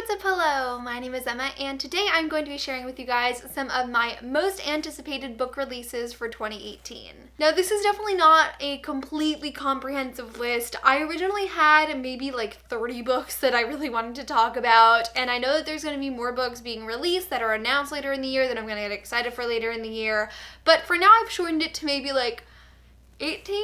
what's up? Hello, my name is Emma, and today I'm going to be sharing with you guys some of my most anticipated book releases for 2018. Now, this is definitely not a completely comprehensive list. I originally had maybe like 30 books that I really wanted to talk about, and I know that there's going to be more books being released that are announced later in the year that I'm going to get excited for later in the year, but for now I've shortened it to maybe like 18?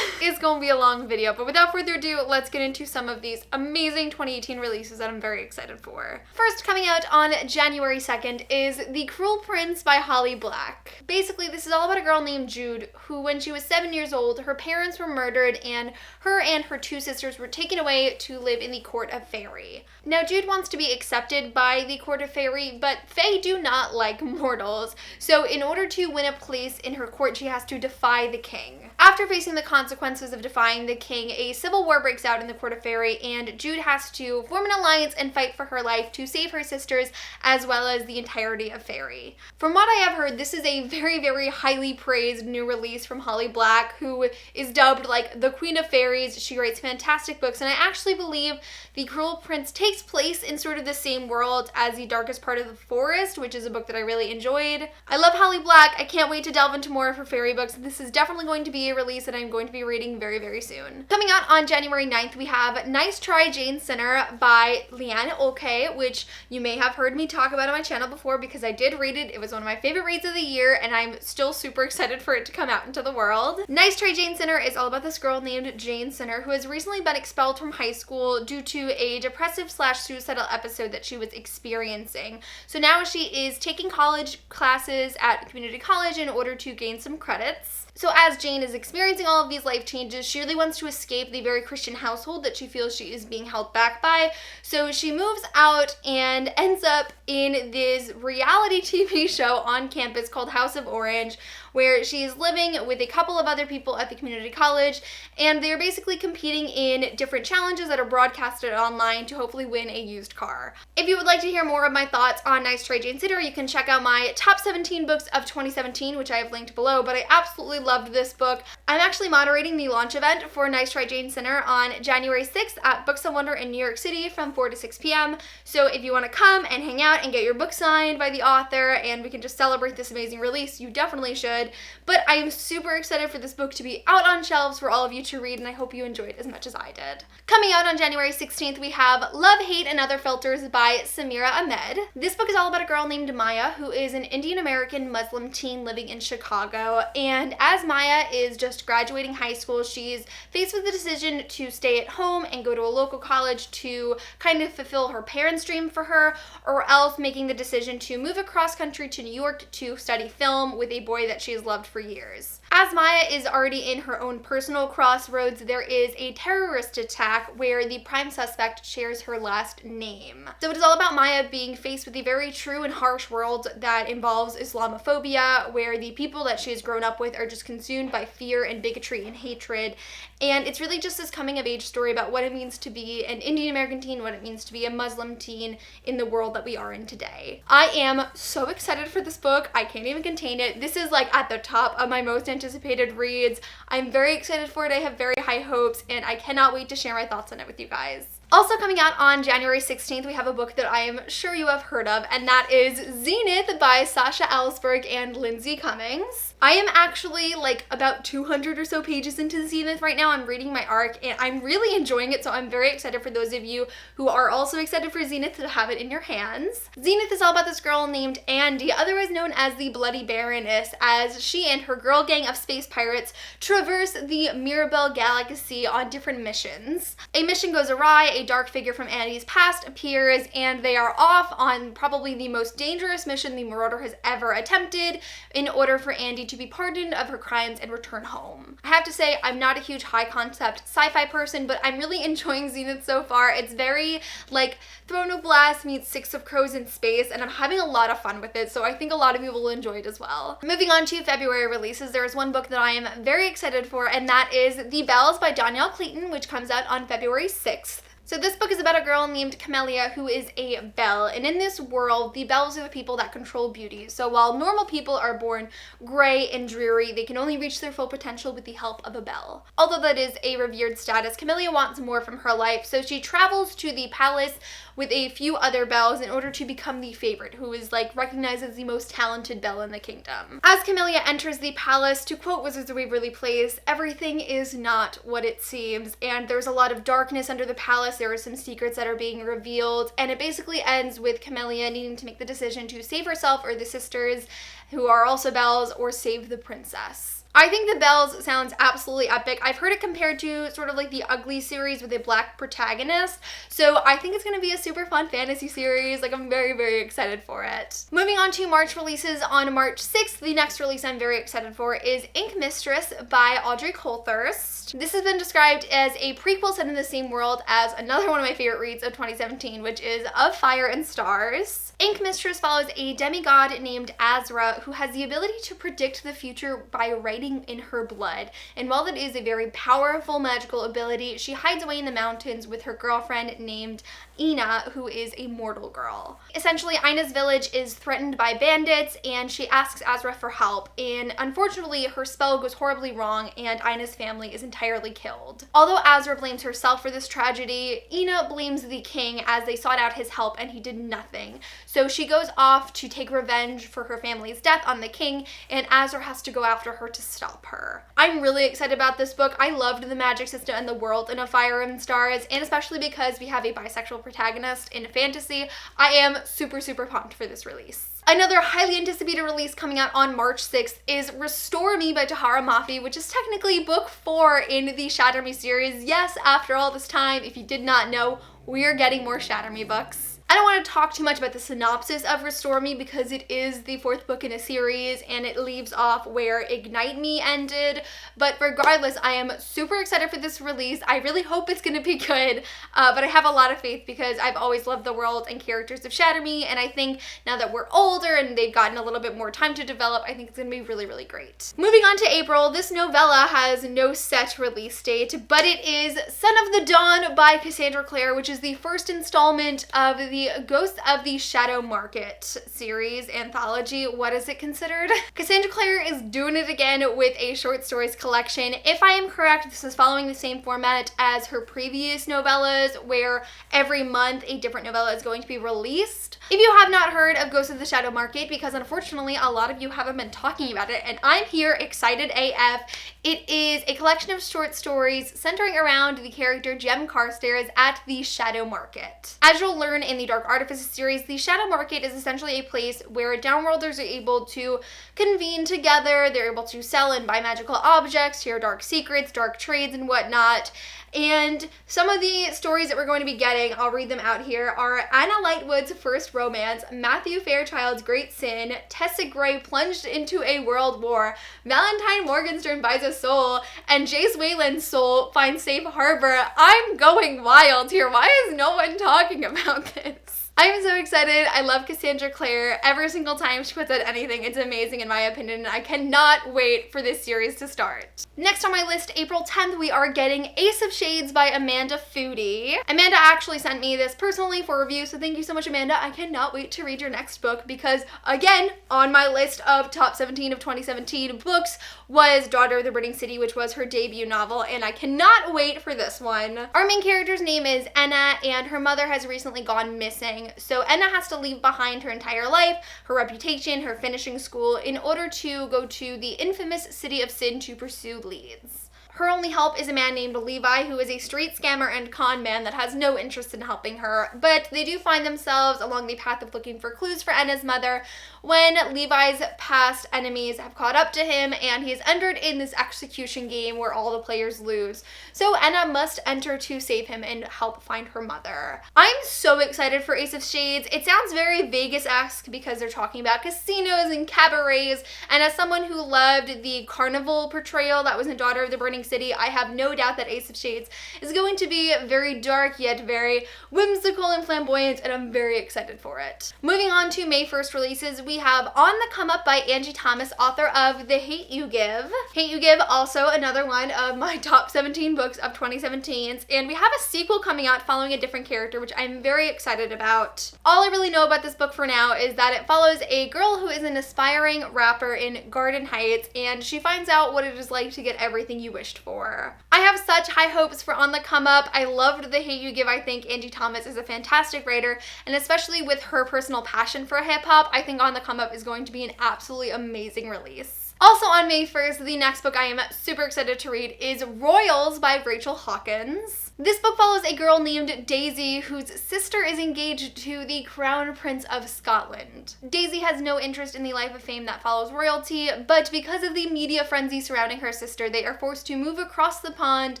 It's gonna be a long video, but without further ado, let's get into some of these amazing 2018 releases that I'm very excited for. First, coming out on January 2nd is The Cruel Prince by Holly Black. Basically, this is all about a girl named Jude who, when she was 7 years old, her parents were murdered and her two sisters were taken away to live in the court of Fairy. Now, Jude wants to be accepted by the court of Fairy, but Fae do not like mortals, so in order to win a place in her court, she has to defy the king. After facing the consequences of defying the king, a civil war breaks out in the court of Fairy, and Jude has to form an alliance and fight for her life to save her sisters as well as the entirety of Fairy. From what I have heard, this is a very, very highly praised new release from Holly Black, who is dubbed like the Queen of Fairies. She writes fantastic books, and I actually believe The Cruel Prince takes place in sort of the same world as The Darkest Part of the Forest, which is a book that I really enjoyed. I love Holly Black. I can't wait to delve into more of her fairy books. This is definitely going to be a release that I'm going to be reading very, very soon. Coming out on January 9th, we have Nice Try, Jane Sinner by Leanne Olke, which you may have heard me talk about on my channel before because I did read it. It was one of my favorite reads of the year, and I'm still super excited for it to come out into the world. Nice Try, Jane Sinner is all about this girl named Jane Sinner who has recently been expelled from high school due to a depressive/suicidal episode that she was experiencing. So now she is taking college classes at community college in order to gain some credits. So as Jane is experiencing all of these life changes, she really wants to escape the very Christian household that she feels she is being held back by. So she moves out and ends up in this reality TV show on campus called House of Orange, where she's living with a couple of other people at the community college, and they're basically competing in different challenges that are broadcasted online to hopefully win a used car. If you would like to hear more of my thoughts on Nice Try, Jane Sinner, you can check out my top 17 books of 2017, which I have linked below, but I absolutely loved this book. I'm actually moderating the launch event for Nice Try, Jane Sinner on January 6th at Books on Wonder in New York City from 4 to 6 p.m. So if you want to come and hang out and get your book signed by the author and we can just celebrate this amazing release, you definitely should. But I am super excited for this book to be out on shelves for all of you to read, and I hope you enjoyed as much as I did. Coming out on January 16th, we have Love, Hate, and Other Filters by Samira Ahmed. This book is all about a girl named Maya who is an Indian American Muslim teen living in Chicago, and as Maya is just graduating high school, she's faced with the decision to stay at home and go to a local college to kind of fulfill her parents' dream for her, or else making the decision to move across country to New York to study film with a boy that she has loved for years. As Maya is already in her own personal crossroads, there is a terrorist attack where the prime suspect shares her last name. So it is all about Maya being faced with a very true and harsh world that involves Islamophobia, where the people that she has grown up with are just consumed by fear and bigotry and hatred. And it's really just this coming of age story about what it means to be an Indian American teen, what it means to be a Muslim teen in the world that we are in today. I am so excited for this book. I can't even contain it. This is like at the top of my most anticipated reads. I'm very excited for it. I have very high hopes, and I cannot wait to share my thoughts on it with you guys. Also coming out on January 16th, we have a book that I am sure you have heard of, and that is Zenith by Sasha Ellsberg and Lindsay Cummings. I am actually like about 200 or so pages into Zenith right now. I'm reading my arc, and I'm really enjoying it, so I'm very excited for those of you who are also excited for Zenith to have it in your hands. Zenith is all about this girl named Andy, otherwise known as the Bloody Baroness, as she and her girl gang of space pirates traverse the Mirabel Galaxy on different missions. A mission goes awry, a dark figure from Andy's past appears, and they are off on probably the most dangerous mission the Marauder has ever attempted in order for Andy to be pardoned of her crimes and return home. I have to say, I'm not a huge high concept sci-fi person, but I'm really enjoying Zenith so far. It's very like Throne of Glass meets Six of Crows in space, and I'm having a lot of fun with it, so I think a lot of you will enjoy it as well. Moving on to February releases, there is one book that I am very excited for, and that is The Bells by Danielle Clayton, which comes out on February 6th. So this book is about a girl named Camellia who is a belle, and in this world, the belles are the people that control beauty. So while normal people are born gray and dreary, they can only reach their full potential with the help of a belle. Although that is a revered status, Camellia wants more from her life, so she travels to the palace with a few other belles in order to become the favorite, who is recognized as the most talented belle in the kingdom. As Camellia enters the palace, to quote Wizards of Waverly Place, everything is not what it seems, and there's a lot of darkness under the palace. There are some secrets that are being revealed, and it basically ends with Camellia needing to make the decision to save herself or the sisters, who are also belles, or save the princess. I think The Belles sounds absolutely epic. I've heard it compared to sort of like the Ugly series with a black protagonist, so I think it's going to be a super fun fantasy series. I'm very, very excited for it. Moving on to March releases, on March 6th, the next release I'm very excited for is Ink Mistress by Audrey Coulthurst. This has been described as a prequel set in the same world as another one of my favorite reads of 2017, which is Of Fire and Stars. Ink Mistress follows a demigod named Azra who has the ability to predict the future by writing in her blood. And while that is a very powerful magical ability, she hides away in the mountains with her girlfriend named Ina, who is a mortal girl. Essentially, Ina's village is threatened by bandits, and she asks Azra for help, and unfortunately her spell goes horribly wrong and Ina's family is entirely killed. Although Azra blames herself for this tragedy, Ina blames the king as they sought out his help and he did nothing. So she goes off to take revenge for her family's death on the king, and Azra has to go after her to stop her. I'm really excited about this book. I loved the magic system and the world in Of Fire and Stars, and especially because we have a bisexual protagonist in fantasy, I am super, super pumped for this release. Another highly anticipated release coming out on March 6th is Restore Me by Tahara Mafi, which is technically book 4 in the Shatter Me series. Yes, after all this time, if you did not know, we are getting more Shatter Me books. I don't want to talk too much about the synopsis of Restore Me because it is the 4th book in a series and it leaves off where Ignite Me ended, but regardless, I am super excited for this release. I really hope it's going to be good, but I have a lot of faith because I've always loved the world and characters of Shatter Me, and I think now that we're older and they've gotten a little bit more time to develop, I think it's going to be really, really great. Moving on to April, this novella has no set release date, but it is Son of the Dawn by Cassandra Clare, which is the first installment of the Ghosts of the Shadow Market series anthology. What is it considered? Cassandra Clare is doing it again with a short stories collection. If I am correct, this is following the same format as her previous novellas, where every month a different novella is going to be released. If you have not heard of Ghosts of the Shadow Market, because unfortunately a lot of you haven't been talking about it, and I'm here excited AF, it is a collection of short stories centering around the character Jem Carstairs at the Shadow Market. As you'll learn in the Dark Artifices series, the Shadow Market is essentially a place where downworlders are able to convene together. They're able to sell and buy magical objects, share dark secrets, dark trades, and whatnot. And some of the stories that we're going to be getting, I'll read them out here, are Anna Lightwood's first romance, Matthew Fairchild's great sin, Tessa Gray plunged into a world war, Valentine Morgenstern buys a soul, and Jace Wayland's soul finds safe harbor. I'm going wild here. Why is no one talking about this? I'm so excited. I love Cassandra Clare. Every single time she puts out anything, it's amazing in my opinion, and I cannot wait for this series to start. Next on my list, April 10th, we are getting Ace of Shades by Amanda Foodie. Amanda actually sent me this personally for review, so thank you so much, Amanda. I cannot wait to read your next book because, again, on my list of top 17 of 2017 books was Daughter of the Burning City, which was her debut novel, and I cannot wait for this one. Our main character's name is Enna, and her mother has recently gone missing. So Enna has to leave behind her entire life, her reputation, her finishing school, in order to go to the infamous City of Sin to pursue leads. Her only help is a man named Levi, who is a street scammer and con man that has no interest in helping her, but they do find themselves along the path of looking for clues for Enna's mother when Levi's past enemies have caught up to him and he is entered in this execution game where all the players lose. So Enna must enter to save him and help find her mother. I'm so excited for Ace of Shades. It sounds very Vegas-esque because they're talking about casinos and cabarets, and as someone who loved the carnival portrayal that was in Daughter of the Burning city. I have no doubt that Ace of Shades is going to be very dark yet very whimsical and flamboyant, and I'm very excited for it. Moving on to May 1st releases, we have On the Come Up by Angie Thomas, author of The Hate U Give. Hate U Give, also another one of my top 17 books of 2017, and we have a sequel coming out following a different character, which I'm very excited about. All I really know about this book for now is that it follows a girl who is an aspiring rapper in Garden Heights, and she finds out what it is like to get everything you wished for. I have such high hopes for On the Come Up. I loved The Hate U Give. I think Angie Thomas is a fantastic writer, and especially with her personal passion for hip-hop, I think On the Come Up is going to be an absolutely amazing release. Also on May 1st, the next book I am super excited to read is Royals by Rachel Hawkins. This book follows a girl named Daisy whose sister is engaged to the Crown Prince of Scotland. Daisy has no interest in the life of fame that follows royalty, but because of the media frenzy surrounding her sister, they are forced to move across the pond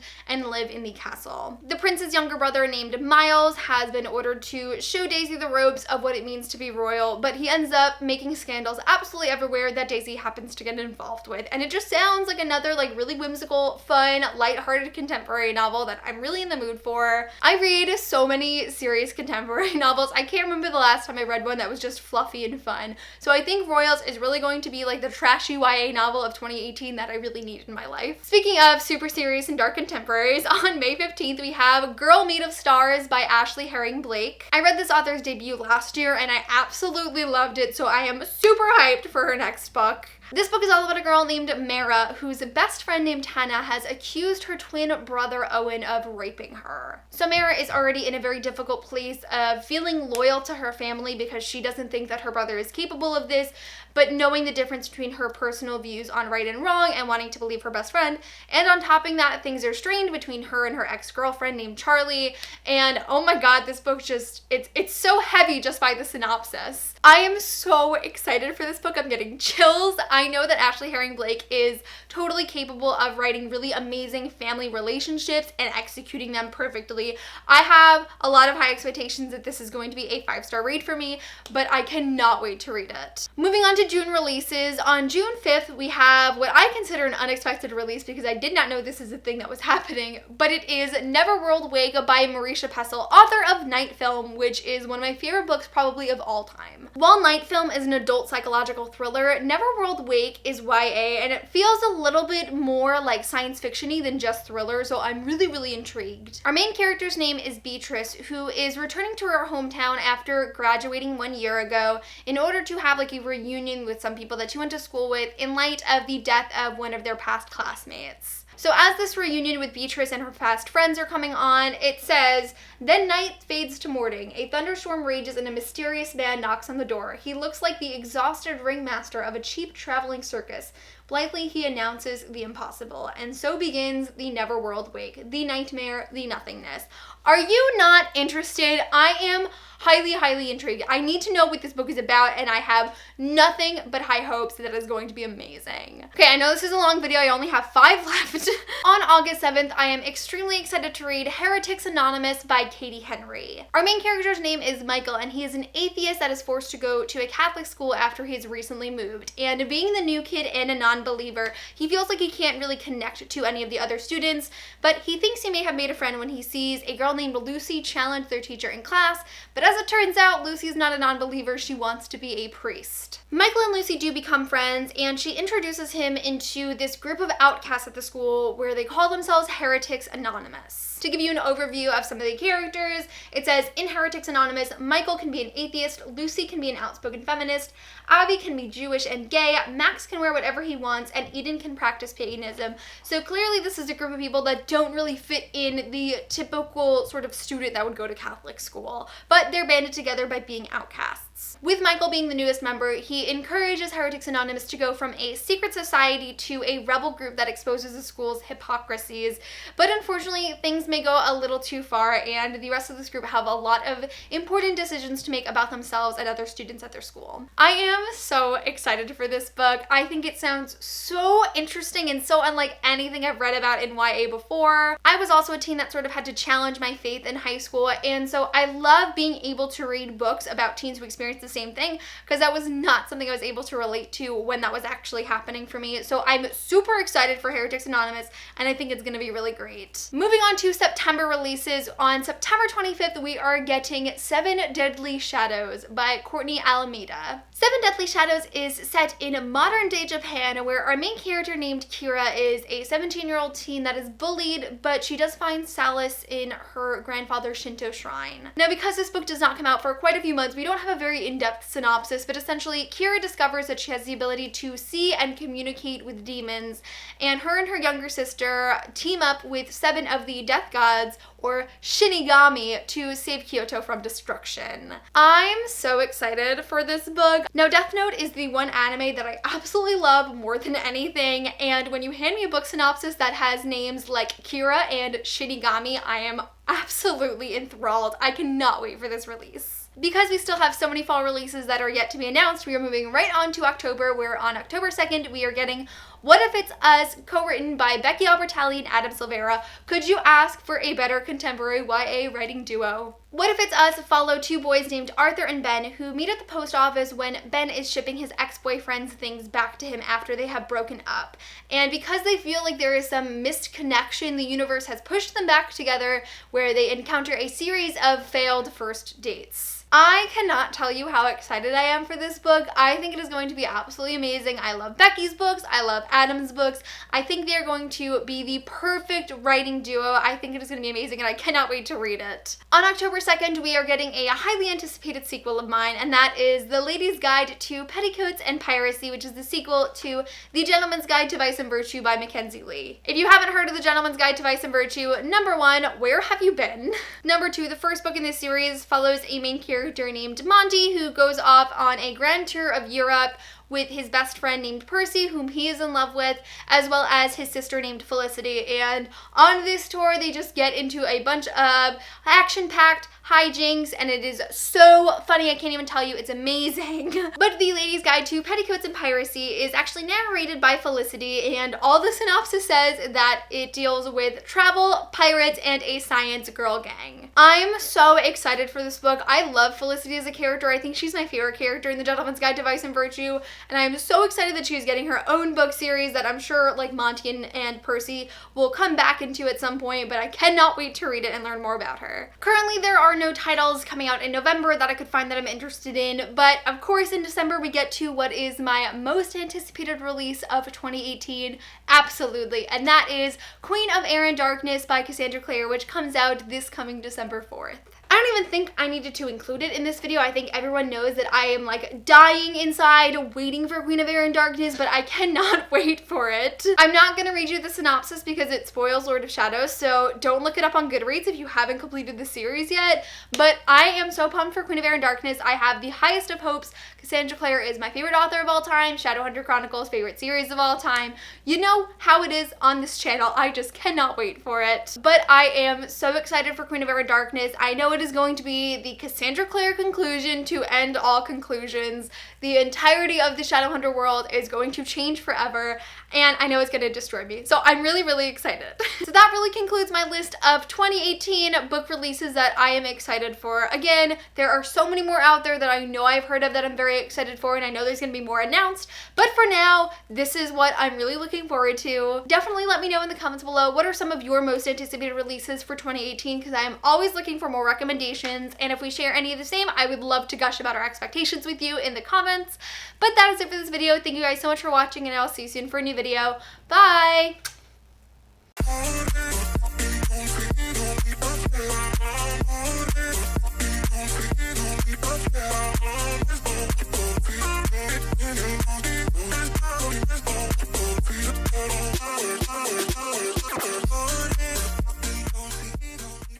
and live in the castle. The prince's younger brother named Miles has been ordered to show Daisy the ropes of what it means to be royal, but he ends up making scandals absolutely everywhere that Daisy happens to get involved with. And it just sounds like another really whimsical, fun, lighthearted contemporary novel that I'm really in the mood for. I read so many serious contemporary novels. I can't remember the last time I read one that was just fluffy and fun. So I think Royals is really going to be the trashy YA novel of 2018 that I really need in my life. Speaking of super serious and dark contemporaries, on May 15th we have Girl Made of Stars by Ashley Herring Blake. I read this author's debut last year and I absolutely loved it, so I am super hyped for her next book. This book is all about a girl named Mara whose best friend named Hannah has accused her twin brother Owen of raping her. So Mara is already in a very difficult place of feeling loyal to her family because she doesn't think that her brother is capable of this, but knowing the difference between her personal views on right and wrong and wanting to believe her best friend. And on topping that, things are strained between her and her ex-girlfriend named Charlie. And oh my god, this book just, it's so heavy just by the synopsis. I am so excited for this book. I'm getting chills. I know that Ashley Herring Blake is totally capable of writing really amazing family relationships and executing them perfectly. I have a lot of high expectations that this is going to be a 5-star read for me, but I cannot wait to read it. Moving on to June releases, on June 5th we have what I consider an unexpected release because I did not know this is a thing that was happening, but it is Neverworld Wake by Marisha Pessl, author of Night Film, which is one of my favorite books probably of all time. While Night Film is an adult psychological thriller, Neverworld Wake is YA, and it feels a little bit more like science fiction-y than just thriller, so I'm really intrigued. Our main character's name is Beatrice, who is returning to her hometown after graduating 1 year ago in order to have a reunion with some people that she went to school with in light of the death of one of their past classmates. So as this reunion with Beatrice and her past friends are coming on, it says, "Then night fades to morning. A thunderstorm rages and a mysterious man knocks on the door. He looks like the exhausted ringmaster of a cheap traveling circus. Blithely he announces the impossible. And so begins the Neverworld Wake, the nightmare, the nothingness." Are you not interested? I am highly intrigued. I need to know what this book is about, and I have nothing but high hopes that it is going to be amazing. Okay, I know this is a long video. I only have 5 left. On August 7th, I am extremely excited to read Heretics Anonymous by Katie Henry. Our main character's name is Michael, and he is an atheist that is forced to go to a Catholic school after he's recently moved. And being the new kid and a non-believer, he feels like he can't really connect to any of the other students, but he thinks he may have made a friend when he sees a girl named Lucy challenge their teacher in class, but as it turns out, Lucy's not a non-believer, she wants to be a priest. Michael and Lucy do become friends, and she introduces him into this group of outcasts at the school where they call themselves Heretics Anonymous. To give you an overview of some of the characters, it says, in Heretics Anonymous, Michael can be an atheist, Lucy can be an outspoken feminist, Abby can be Jewish and gay, Max can wear whatever he wants, and Eden can practice paganism. So clearly this is a group of people that don't really fit in the typical sort of student that would go to Catholic school, but they're banded together by being outcasts. With Michael being the newest member, he encourages Heretics Anonymous to go from a secret society to a rebel group that exposes the school's hypocrisies, but unfortunately things may go a little too far, and the rest of this group have a lot of important decisions to make about themselves and other students at their school. I am so excited for this book. I think it sounds so interesting and so unlike anything I've read about in YA before. I was also a teen that had to challenge my faith in high school, and so I love being able to read books about teens who experience experience the same thing, because that was not something I was able to relate to when that was actually happening for me. So I'm super excited for Heretics Anonymous, and I think it's going to be really great. Moving on to September releases, on September 25th, we are getting 7 Deadly Shadows by Courtney Alameda. 7 Deadly Shadows is set in modern-day Japan, where our main character named Kira is a 17-year-old teen that is bullied, but she does find solace in her grandfather's Shinto shrine. Now, because this book does not come out for quite a few months, we don't have a very in-depth synopsis, but essentially, Kira discovers that she has the ability to see and communicate with demons, and her younger sister team up with 7 of the death gods, or Shinigami, to save Kyoto from destruction. I'm so excited for this book. Now, Death Note is the one anime that I absolutely love more than anything, and when you hand me a book synopsis that has names like Kira and Shinigami, I am absolutely enthralled. I cannot wait for this release. Because we still have so many fall releases that are yet to be announced, we are moving right on to October, where on October 2nd, we are getting What If It's Us, co-written by Becky Albertalli and Adam Silvera. Could you ask for a better contemporary YA writing duo? What If It's Us follow 2 boys named Arthur and Ben, who meet at the post office when Ben is shipping his ex-boyfriend's things back to him after they have broken up. And because they feel like there is some missed connection, the universe has pushed them back together, where they encounter a series of failed first dates. I cannot tell you how excited I am for this book. I think it is going to be absolutely amazing. I love Becky's books. I love Adam's books. I think they are going to be the perfect writing duo. I think it is going to be amazing, and I cannot wait to read it. On October 2nd, we are getting a highly anticipated sequel of mine, and that is The Lady's Guide to Petticoats and Piracy, which is the sequel to The Gentleman's Guide to Vice and Virtue by Mackenzie Lee. If you haven't heard of The Gentleman's Guide to Vice and Virtue, number 1, where have you been? Number 2, the first book in this series follows a main character named Monty, who goes off on a grand tour of Europe with his best friend named Percy, whom he is in love with, as well as his sister named Felicity. And on this tour, they just get into a bunch of action-packed hijinks, and it is so funny, I can't even tell you, it's amazing. But The Lady's Guide to Petticoats and Piracy is actually narrated by Felicity, and all the synopsis says that it deals with travel, pirates, and a science girl gang. I'm so excited for this book. I love Felicity as a character. I think she's my favorite character in The Gentleman's Guide to Vice and Virtue, and I'm so excited that she's getting her own book series that I'm sure like Monty and Percy will come back into at some point, but I cannot wait to read it and learn more about her. Currently, there are no titles coming out in November that I could find that I'm interested in, but of course in December we get to what is my most anticipated release of 2018, absolutely, and that is Queen of Air and Darkness by Cassandra Clare, which comes out this coming December 4th. I don't even think I needed to include it in this video. I think everyone knows that I am like dying inside waiting for Queen of Air and Darkness, but I cannot wait for it. I'm not going to read you the synopsis because it spoils Lord of Shadows, so don't look it up on Goodreads if you haven't completed the series yet, but I am so pumped for Queen of Air and Darkness. I have the highest of hopes. Cassandra Clare is my favorite author of all time, Shadowhunter Chronicles favorite series of all time. You know how it is on this channel. I just cannot wait for it. But I am so excited for Queen of Air and Darkness. I know it is going to be the Cassandra Clare conclusion to end all conclusions. The entirety of the Shadowhunter world is going to change forever, and I know it's going to destroy me. So I'm really, really excited. So that really concludes my list of 2018 book releases that I am excited for. Again, there are so many more out there that I know I've heard of that I'm very excited for, and I know there's going to be more announced. But for now, this is what I'm really looking forward to. Definitely let me know in the comments below what are some of your most anticipated releases for 2018, because I am always looking for more recommendations, and if we share any of the same, I would love to gush about our expectations with you in the comments. But that is it for this video. Thank you guys so much for watching, and I'll see you soon for a new video. Bye!